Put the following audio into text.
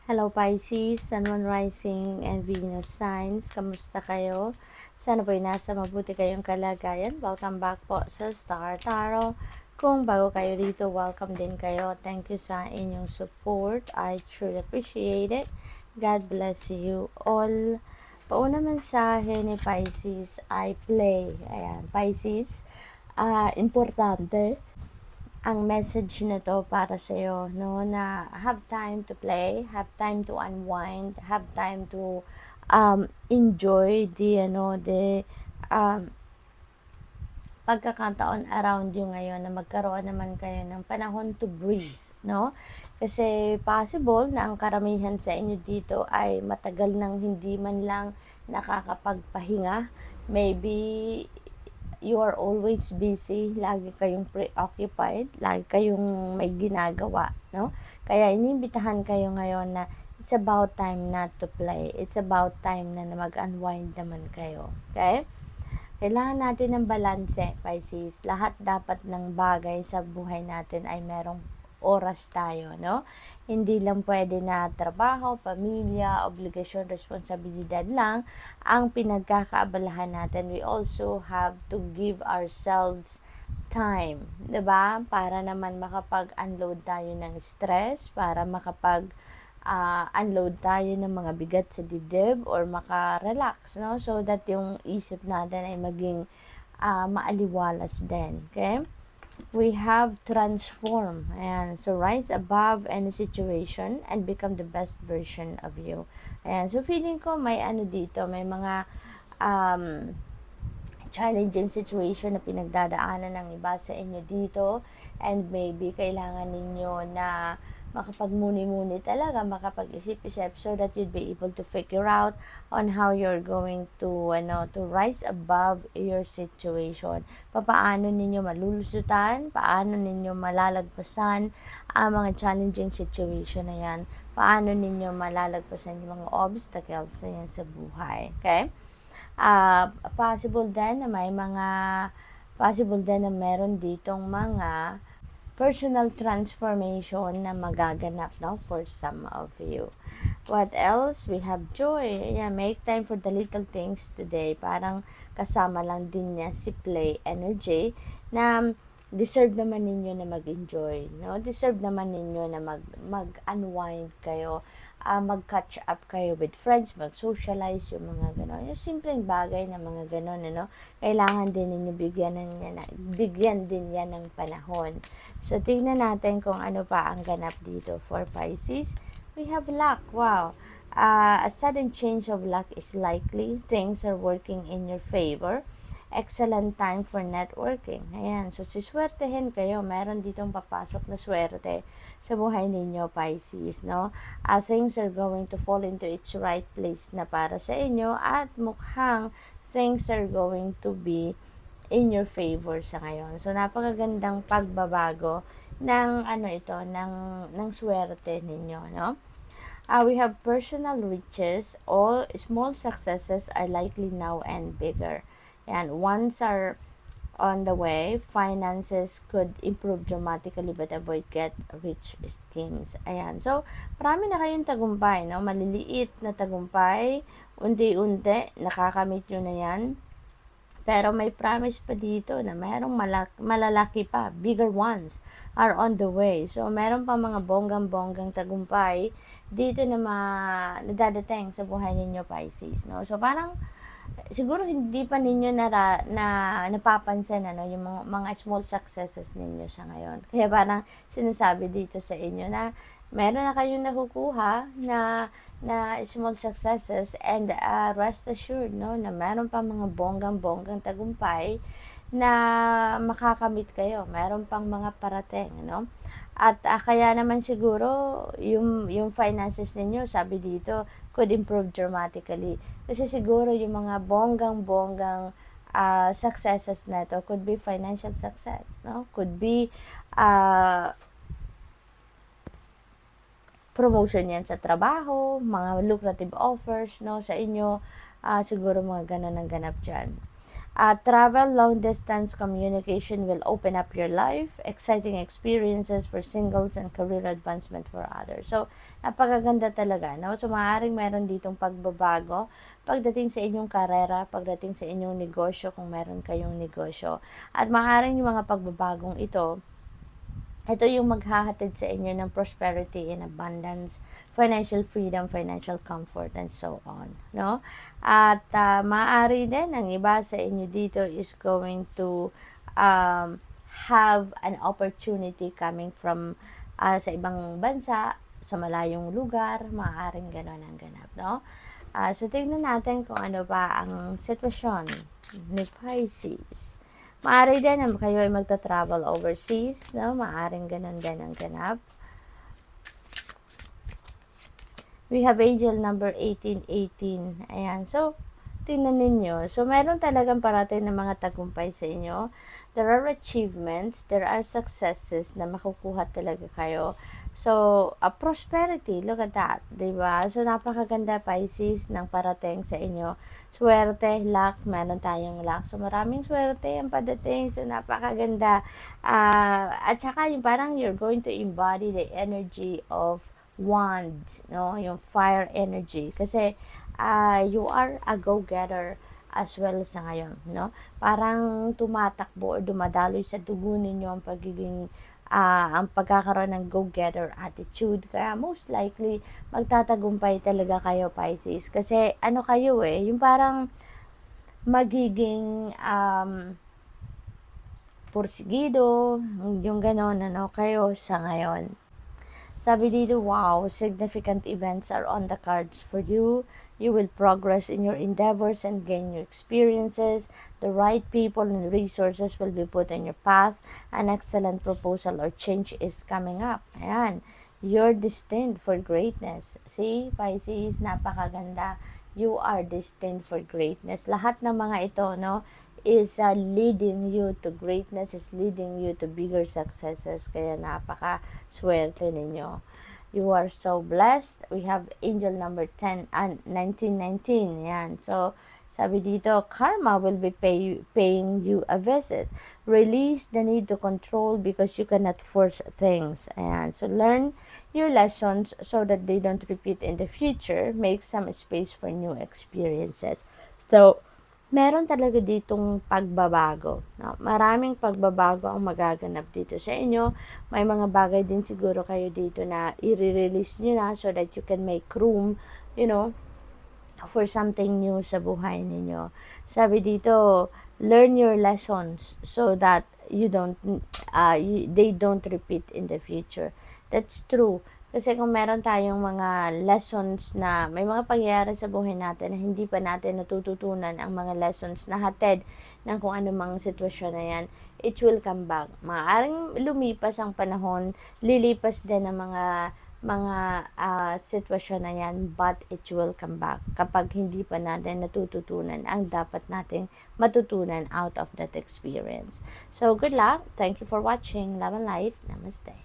Hello Pisces, Sun, Moon, Rising, and Venus signs. Kamusta kayo? Sana po'y nasa mabuti kayong kalagayan. Welcome back po sa Star Tarot. Kung bago kayo dito, welcome din kayo. Thank you sa inyong support. I truly appreciate it. God bless you all. Pauna mensahe ni Pisces ay play. Ayan, Pisces, importante ang message na to para sa iyo, no, na have time to play, have time to unwind, have time to enjoy the pagkakataon around you ngayon na magkaroon naman kayo ng panahon to breathe, no? Kasi possible na ang karamihan sa inyo dito ay matagal nang hindi man lang nakakapagpahinga. Maybe you are always busy, lagi kayong preoccupied, lagi kayong may ginagawa, no? Kaya inibitahan kayo ngayon na it's about time not to play. It's about time na mag-unwind naman kayo. Okay? Kailangan natin ng balanse, Pisces. Lahat dapat ng bagay sa buhay natin ay merong oras tayo, no? Hindi lang pwede na trabaho, pamilya, obligasyon, responsibilidad lang ang pinagkakaabalahan natin. We also have to give ourselves time, 'di ba? Para naman makapag-unload tayo ng stress, para unload tayo ng mga bigat sa dibdib or maka-relax, no? So that yung isip natin ay maging maaliwalas din, okay? We have transform. Ayan. So, rise above any situation and become the best version of you. Ayan. So, feeling ko may dito, may mga challenging situation na pinagdadaanan ng iba sa inyo dito, and maybe kailangan ninyo na makapagmuni-muni talaga, makapag-isip-isip so that you'd be able to figure out on how you're going to rise above your situation. Paano ninyo malulusutan, paano ninyo malalagpasan ang mga challenging situation na yan, paano ninyo malalagpasan yung mga obstacles na yan sa buhay. Okay? Possible din na meron ditong mga personal transformation na magaganap, no, for some of you. What else? We have joy. Yeah, make time for the little things today. Parang kasama lang din niya si play energy na deserve naman ninyo na mag-enjoy, no? Deserve naman ninyo na mag-unwind kayo, mag-catch up kayo with friends, mag-socialize, yung mga gano'n. Yung simpleng bagay na mga gano'n, ano? Kailangan din ninyo bigyan din yan ng panahon. So, tingnan natin kung ano pa ang ganap dito for Pisces. We have luck. Wow. A sudden change of luck is likely. Things are working in your favor. Excellent time for networking. Ayan. So, siswertehin kayo. Meron ditong papasok na swerte sa buhay ninyo, Pisces, no? Things are going to fall into its right place na para sa inyo at mukhang things are going to be in your favor sa ngayon. So, napakagandang pagbabago ng ng swerte ninyo, no? We have personal riches. All small successes are likely now and bigger. And once are on the way, finances could improve dramatically but avoid get rich schemes. Ayan. So, marami na kayong tagumpay, no? Maliliit na tagumpay, unti-unti, nakakamit nyo na yan. Pero may promise pa dito na mayroong malalaki pa, bigger ones are on the way. So, meron pa mga bonggang-bonggang tagumpay dito na nadadating sa buhay ninyo, Pisces, no? So, parang siguro hindi pa ninyo napapansin yung mga small successes ninyo sa ngayon. Kaya parang sinasabi dito sa inyo na meron na kayong nakukuha na small successes, and rest assured, no, na meron pa mga bonggang-bonggang tagumpay na makakamit kayo. Meron pang mga parating, no? At kaya naman siguro yung finances ninyo, sabi dito, could improve dramatically. Kasi siguro yung mga bonggang-bonggang successes na to could be financial success, no? Could be promotion yan sa trabaho, mga lucrative offers, no, sa inyo, siguro mga ganun ang ganap dyan. Travel, long distance communication will open up your life, exciting experiences for singles and career advancement for others. So, napakaganda talaga, no? So, maaaring meron ditong pagbabago pagdating sa inyong karera, pagdating sa inyong negosyo kung meron kayong negosyo. At maaaring yung mga pagbabagong ito yung maghahatid sa inyo ng prosperity and abundance, financial freedom, financial comfort, and so on, no? At maaari din ang iba sa inyo dito is going to um, have an opportunity coming from sa ibang bansa, sa malayong lugar, maaaring gano'n ang ganap, no? So, tignan natin kung ano pa ang sitwasyon ni Pisces. Maaari din na kayo ay magta-travel overseas, no? Maaring ganun din ang ganap. We have angel number 1818. Ayan. So, tingnan ninyo. So, meron talagang parating na mga tagumpay sa inyo. There are achievements, there are successes na makukuha talaga kayo. So, a prosperity, look at that, diba? So, napakaganda, Pisces, ng parating sa inyo. Swerte, luck, meron tayong luck. So, maraming swerte ang padating. So, napakaganda. At saka, yung parang you're going to embody the energy of wands, no? Yung fire energy. Kasi, you are a go-getter as well sa ngayon, no? Parang tumatakbo o dumadaloy sa dugo ninyo ang pagiging ang pagkakaroon ng go-getter attitude. Kaya most likely, magtatagumpay talaga kayo, Pisces. Kasi ano kayo yung parang magiging porsigido, yung ganon, ano, kayo sa ngayon. Sabi dito, wow, significant events are on the cards for you. You will progress in your endeavors and gain new experiences. The right people and resources will be put in your path. An excellent proposal or change is coming up. Ayan. You're destined for greatness. See, Pisces, napakaganda. You are destined for greatness. Lahat ng mga ito, no, is leading you to greatness, is leading you to bigger successes. Kaya napaka-swerte ninyo. You are so blessed. We have angel number 10 and 1919. Yan. So, sabi dito, karma will be paying you a visit. Release the need to control because you cannot force things. Ayan. So, learn your lessons so that they don't repeat in the future. Make some space for new experiences. So, meron talaga ditong pagbabago. No? Maraming pagbabago ang magaganap dito sa inyo. May mga bagay din siguro kayo dito na i-release nyo na so that you can make room, for something new sa buhay ninyo. Sabi dito, learn your lessons so that they don't repeat in the future. That's true. Kasi kung meron tayong mga lessons na may mga pangyayari sa buhay natin na hindi pa natin natututunan ang mga lessons na hatid ng kung anumang sitwasyon na yan, it will come back. Maaaring lumipas ang panahon, lilipas din ang mga sitwasyon na yan, but it will come back kapag hindi pa natin natututunan ang dapat nating matutunan out of that experience. So, good luck. Thank you for watching. Love and light. Namaste.